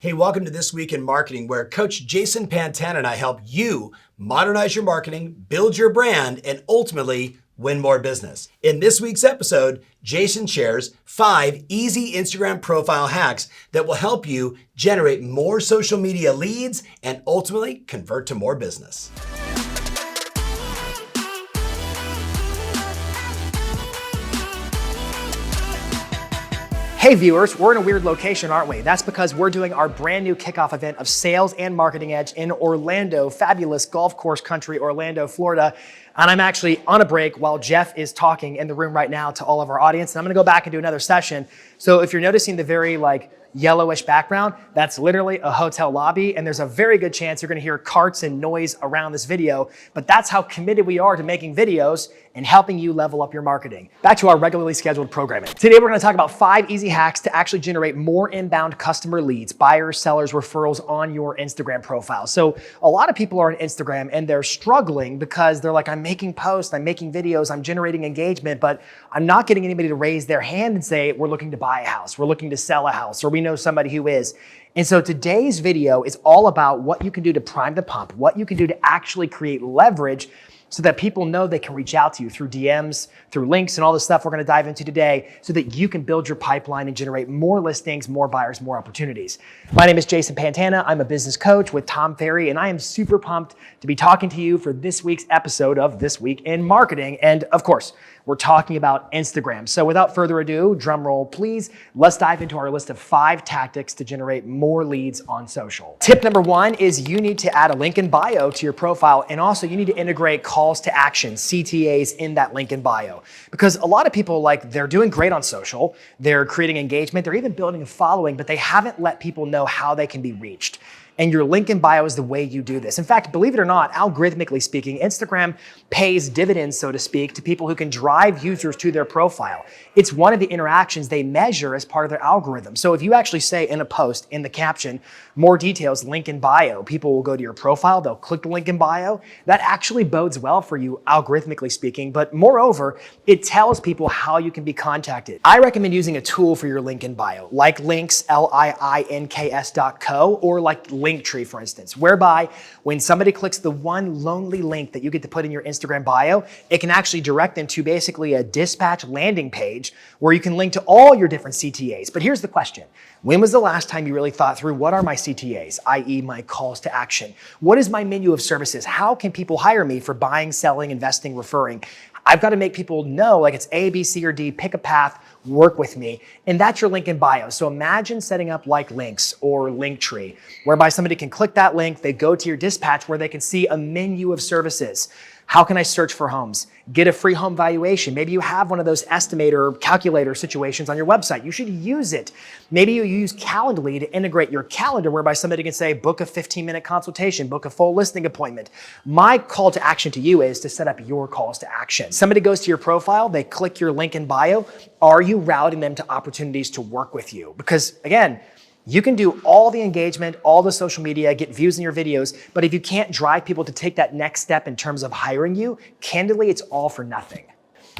Hey, welcome to This Week in Marketing, where Coach Jason Pantana and I help you modernize your marketing, build your brand, and ultimately win more business. In this week's episode, Jason shares 5 easy Instagram profile hacks that will help you generate more social media leads and ultimately convert to more business. Hey viewers, we're in a weird location, aren't we? That's because we're doing our brand new kickoff event of Sales and Marketing Edge in Orlando, fabulous golf course country, Orlando, Florida. And I'm actually on a break while Jeff is talking in the room right now to all of our audience. And I'm gonna go back and do another session. So if you're noticing the very yellowish background, that's literally a hotel lobby, and there's a very good chance you're gonna hear carts and noise around this video, but that's how committed we are to making videos and helping you level up your marketing. Back to our regularly scheduled programming. Today we're gonna talk about 5 easy hacks to actually generate more inbound customer leads, buyers, sellers, referrals on your Instagram profile. So a lot of people are on Instagram and they're struggling because they're like, I'm making posts, I'm making videos, I'm generating engagement, but I'm not getting anybody to raise their hand and say, we're looking to buy a house, we're looking to sell a house, or we know somebody who is. And so today's video is all about what you can do to prime the pump, what you can do to actually create leverage so that people know they can reach out to you through DMs, through links, and all the stuff we're gonna dive into today so that you can build your pipeline and generate more listings, more buyers, more opportunities. My name is Jason Pantana. I'm a business coach with Tom Ferry, and I am super pumped to be talking to you for this week's episode of This Week in Marketing. And of course, we're talking about Instagram. So without further ado, drum roll please, let's dive into our list of 5 tactics to generate more leads on social. Tip number 1 is you need to add a link in bio to your profile, and also you need to integrate calls to action, CTAs, in that link in bio. Because a lot of people, they're doing great on social, they're creating engagement, they're even building a following, but they haven't let people know how they can be reached. And your link in bio is the way you do this. In fact, believe it or not, algorithmically speaking, Instagram pays dividends, so to speak, to people who can drive users to their profile. It's one of the interactions they measure as part of their algorithm. So if you actually say in a post, in the caption, more details, link in bio, people will go to your profile, they'll click the link in bio. That actually bodes well for you, algorithmically speaking. But moreover, it tells people how you can be contacted. I recommend using a tool for your link in bio, like Links, links.co, or like Linktree, for instance, whereby when somebody clicks the one lonely link that you get to put in your Instagram bio, it can actually direct them to basically a dispatch landing page where you can link to all your different CTAs. But here's the question. When was the last time you really thought through what are my CTAs, i.e. my calls to action? What is my menu of services? How can people hire me for buying, selling, investing, referring? I've got to make people know it's A, B, C, or D, pick a path, work with me. And that's your link in bio. So imagine setting up like Links or Linktree, whereby somebody can click that link, they go to your dispatch where they can see a menu of services. How can I search for homes? Get a free home valuation. Maybe you have one of those estimator calculator situations on your website. You should use it. Maybe you use Calendly to integrate your calendar whereby somebody can say, book a 15-minute consultation, book a full listing appointment. My call to action to you is to set up your calls to action. Somebody goes to your profile, they click your link in bio. Are you routing them to opportunities to work with you? Because again, you can do all the engagement, all the social media, get views in your videos, but if you can't drive people to take that next step in terms of hiring you, candidly, it's all for nothing.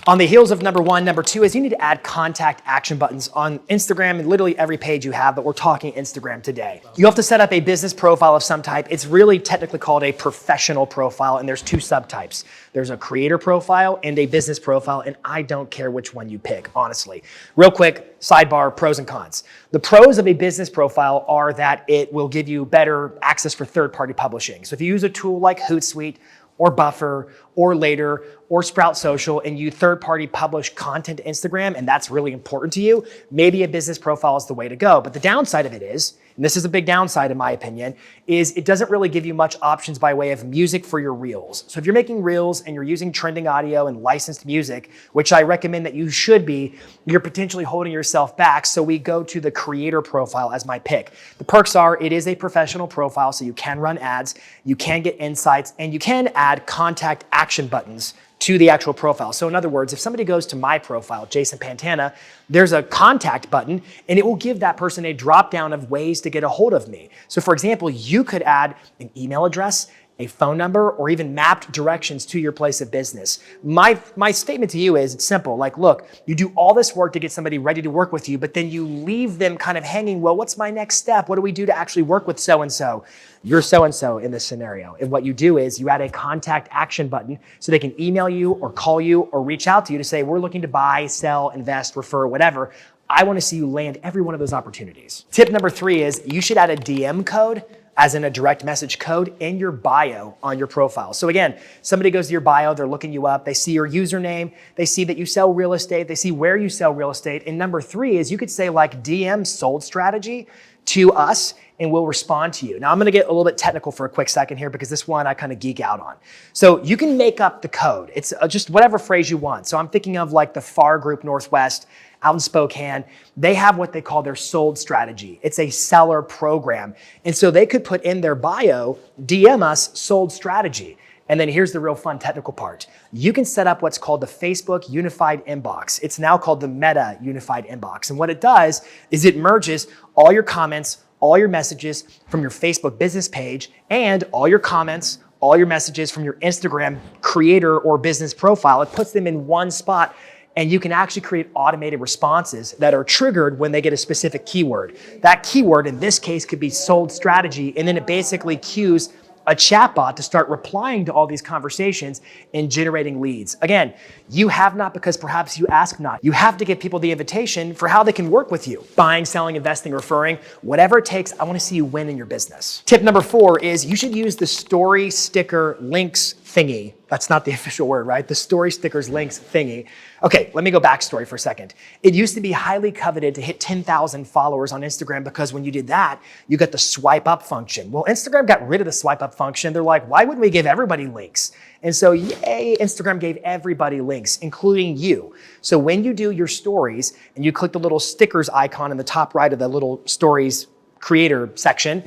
On the heels of number 1, number 2 is you need to add contact action buttons on Instagram and literally every page you have, but we're talking Instagram today. You have to set up a business profile of some type. It's really technically called a professional profile, and there's 2 subtypes. There's a creator profile and a business profile, and I don't care which one you pick, honestly. Real quick, sidebar, pros and cons. The pros of a business profile are that it will give you better access for third-party publishing. So if you use a tool like Hootsuite, or Buffer, or Later, or Sprout Social, and you third-party publish content to Instagram, and that's really important to you, maybe a business profile is the way to go. But the downside of it is, and this is a big downside in my opinion, is it doesn't really give you much options by way of music for your reels. So if you're making reels and you're using trending audio and licensed music, which I recommend that you should be, you're potentially holding yourself back. So we go to the creator profile as my pick. The perks are it is a professional profile, so you can run ads, you can get insights, and you can add contact action buttons to the actual profile. So in other words, if somebody goes to my profile, Jason Pantana, there's a contact button and it will give that person a drop down of ways to get a hold of me. So for example, you could add an email address a phone number, or even mapped directions to your place of business. My statement to you is it's simple. Like, look, you do all this work to get somebody ready to work with you, but then you leave them kind of hanging. Well, what's my next step? What do we do to actually work with so-and-so? You're so-and-so in this scenario. And what you do is you add a contact action button so they can email you or call you or reach out to you to say, we're looking to buy, sell, invest, refer, whatever. I want to see you land every one of those opportunities. Tip number 3 is you should add a DM code, as in a direct message code, in your bio on your profile. So again, somebody goes to your bio, they're looking you up, they see your username, they see that you sell real estate, they see where you sell real estate. And number 3 is you could say like DM sold strategy to us and we'll respond to you. Now I'm gonna get a little bit technical for a quick second here because this one I kind of geek out on. So you can make up the code. It's just whatever phrase you want. So I'm thinking of like the FAR Group Northwest out in Spokane. They have what they call their sold strategy. It's a seller program. And so they could put in their bio, DM us sold strategy. And then here's the real fun technical part. You can set up what's called the Facebook Unified Inbox. It's now called the Meta Unified Inbox. And what it does is it merges all your comments, all your messages from your Facebook business page, and all your comments, all your messages from your Instagram creator or business profile. It puts them in one spot, and you can actually create automated responses that are triggered when they get a specific keyword. That keyword in this case could be sold strategy, and then it basically cues a chatbot to start replying to all these conversations and generating leads. Again, you have not because perhaps you ask not. You have to give people the invitation for how they can work with you. Buying, selling, investing, referring, whatever it takes, I wanna see you win in your business. Tip number 4 is you should use the story sticker links thingy. That's not the official word, right? The story stickers links thingy. Okay, let me go backstory for a second. It used to be highly coveted to hit 10,000 followers on Instagram because when you did that, you got the swipe up function. Well, Instagram got rid of the swipe up function. They're like, why wouldn't we give everybody links? And so, yay, Instagram gave everybody links, including you. So when you do your stories and you click the little stickers icon in the top right of the little stories creator section,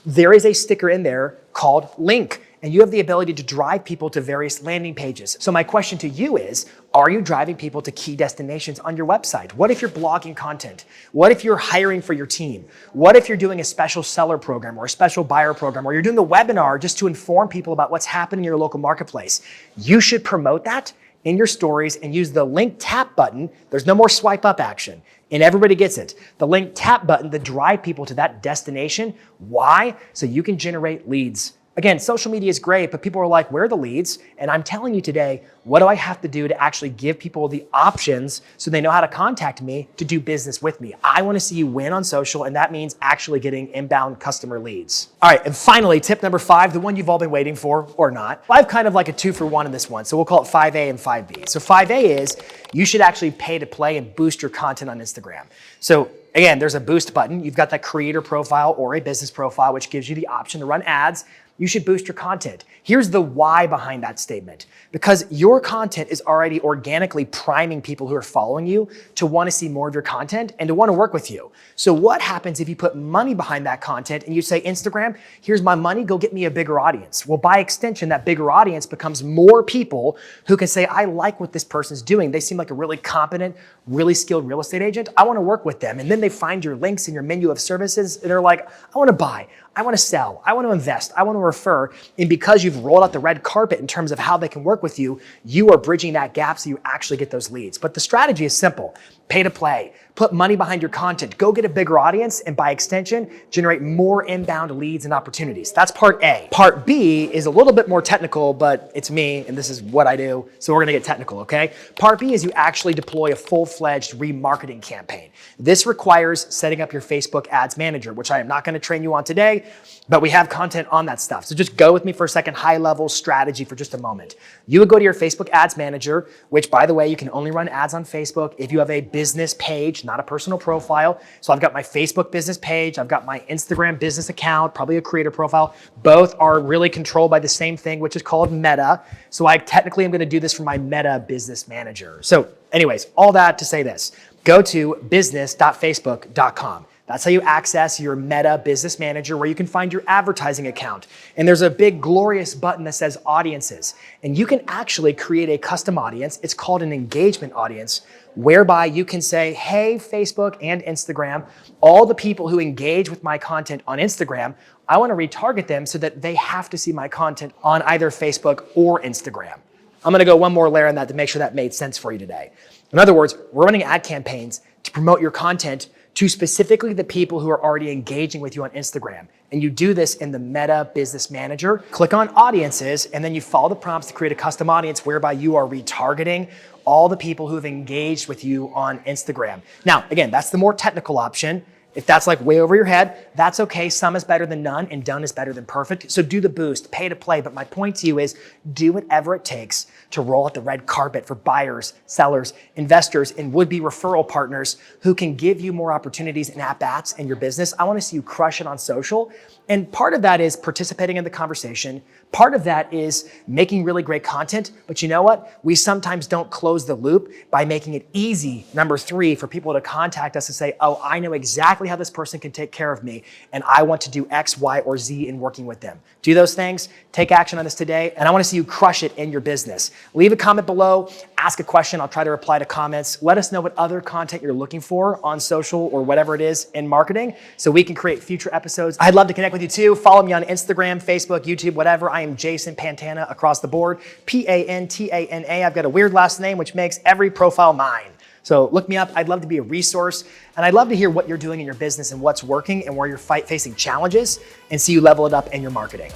there is a sticker in there called link. And you have the ability to drive people to various landing pages. So my question to you is, are you driving people to key destinations on your website? What if you're blogging content? What if you're hiring for your team? What if you're doing a special seller program or a special buyer program, or you're doing a webinar just to inform people about what's happening in your local marketplace? You should promote that in your stories and use the link tap button. There's no more swipe up action. And everybody gets it. The link tap button to drive people to that destination. Why? So you can generate leads. Again, social media is great, but people are like, where are the leads? And I'm telling you today, what do I have to do to actually give people the options so they know how to contact me to do business with me? I want to see you win on social, and that means actually getting inbound customer leads. All right, and finally, tip number 5, the one you've all been waiting for or not. I have kind of like a 2-for-1 in this one, so we'll call it 5A and 5B. So 5A is you should actually pay to play and boost your content on Instagram. So again, there's a boost button. You've got that creator profile or a business profile, which gives you the option to run ads. You should boost your content. Here's the why behind that statement. Because your content is already organically priming people who are following you to want to see more of your content and to want to work with you. So what happens if you put money behind that content and you say, Instagram, here's my money, go get me a bigger audience? Well, by extension, that bigger audience becomes more people who can say, I like what this person's doing. They seem like a really competent, really skilled real estate agent. I want to work with them. And then they find your links in your menu of services and they're like, I want to buy. I want to sell, I want to invest, I want to refer. And because you've rolled out the red carpet in terms of how they can work with you, you are bridging that gap so you actually get those leads. But the strategy is simple. Pay to play, put money behind your content, go get a bigger audience, and by extension, generate more inbound leads and opportunities. That's part A. Part B is a little bit more technical, but it's me and this is what I do, so we're gonna get technical, okay? Part B is you actually deploy a full-fledged remarketing campaign. This requires setting up your Facebook Ads Manager, which I am not gonna train you on today, but we have content on that stuff. So just go with me for a second, high-level strategy for just a moment. You would go to your Facebook Ads Manager, which by the way, you can only run ads on Facebook if you have a business page, not a personal profile. So I've got my Facebook business page, I've got my Instagram business account, probably a creator profile. Both are really controlled by the same thing, which is called Meta. So I technically am gonna do this from my Meta Business Manager. So anyways, all that to say this, go to business.facebook.com. That's how you access your Meta Business Manager, where you can find your advertising account. And there's a big glorious button that says audiences. And you can actually create a custom audience. It's called an engagement audience, whereby you can say, hey, Facebook and Instagram, all the people who engage with my content on Instagram, I want to retarget them so that they have to see my content on either Facebook or Instagram. I'm going to go one more layer on that to make sure that made sense for you today. In other words, we're running ad campaigns to promote your content to specifically the people who are already engaging with you on Instagram. And you do this in the Meta Business Manager. Click on audiences, and then you follow the prompts to create a custom audience whereby you are retargeting all the people who have engaged with you on Instagram. Now, again, that's the more technical option. If that's like way over your head, that's okay. Some is better than none, and done is better than perfect. So do the boost, pay to play. But my point to you is do whatever it takes to roll out the red carpet for buyers, sellers, investors, and would-be referral partners who can give you more opportunities and at-bats in your business. I want to see you crush it on social. And part of that is participating in the conversation. Part of that is making really great content. But you know what? We sometimes don't close the loop by making it easy, number 3, for people to contact us and say, oh, I know exactly how this person can take care of me, and I want to do X, Y, or Z in working with them. Do those things, take action on this today, and I want to see you crush it in your business. Leave a comment below, ask a question. I'll try to reply to comments. Let us know what other content you're looking for on social or whatever it is in marketing so we can create future episodes. I'd love to connect with you too. Follow me on Instagram, Facebook, YouTube, whatever. I am Jason Pantana across the board, Pantana. I've got a weird last name, which makes every profile mine. So look me up. I'd love to be a resource, and I'd love to hear what you're doing in your business and what's working and where you're facing challenges, and see you level it up in your marketing.